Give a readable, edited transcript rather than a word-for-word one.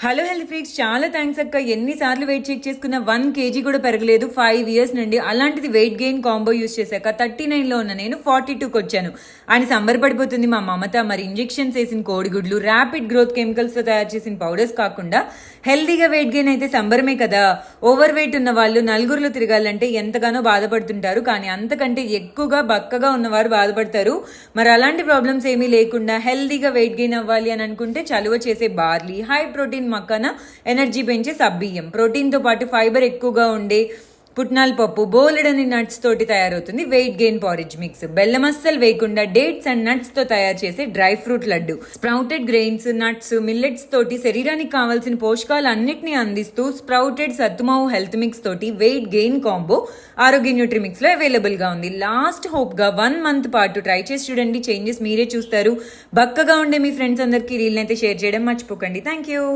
Hello health freaks, చాలా thanks అక్క. ఎన్నిసార్లు వెయిట్ చెక్ చేసుకున్న 1 kg కూడా పెరగలేదు 5 years నుండి. అలాంటిది వెయిట్ గెయిన్ కాంబో యూస్ చేశాక 39లో ఉన్న నేను 42కి వచ్చాను అని సంబరపడిపోతుంది మా మమత. మరి ఇంజెక్షన్స్ వేసిన కోడిగుడ్లు, ర్యాపిడ్ గ్రోత్ కెమికల్స్తో తయారు చేసిన పౌడర్స్ కాకుండా హెల్తీగా వెయిట్ గెయిన్ అయితే సంబరమే కదా. ఓవర్ వెయిట్ ఉన్న వాళ్ళు నలుగురిలో తిరగాలంటే ఎంతగానో బాధపడుతుంటారు, కానీ అంతకంటే ఎక్కువగా బక్కగా ఉన్నవారు బాధపడతారు. మరి అలాంటి ప్రాబ్లమ్స్ ఏమీ లేకుండా హెల్తీగా వెయిట్ గెయిన్ అవ్వాలి అని అనుకుంటే చలువ చేసే barley, high protein Makkana, energy పెంచే సబ్బియ్యం, ప్రోటీన్తో పాటు ఫైబర్ ఎక్కువగా ఉండే పుట్నాల పప్పు, బోలెడని నట్స్ తోటి తయారవుతుంది వెయిట్ గెయిన్ పారిజ్ మిక్స్. బెల్లం అస్సలు వేయకుండా డేట్స్ అండ్ నట్స్ తో తయారు చేసే dry fruit laddu. Sprouted grains, nuts, millets తోటి శరీరానికి కావాల్సిన పోషకాలు అన్నిటినీ అందిస్తూ స్ప్రౌటెడ్ సత్తుమావు హెల్త్ మిక్స్ తోటి వెయిట్ గెయిన్ కాంబో ఆరోగ్య న్యూట్రీ మిక్స్ లో అవైలబుల్ గా ఉంది. లాస్ట్ హోప్ గా 1 month పాటు ట్రై చేసి చూడండి, చేంజెస్ మీరే చూస్తారు. బక్కగా ఉండే మీ ఫ్రెండ్స్ అందరికీ రీల్ అయితే షేర్ చేయడం మర్చిపోకండి. Thank you.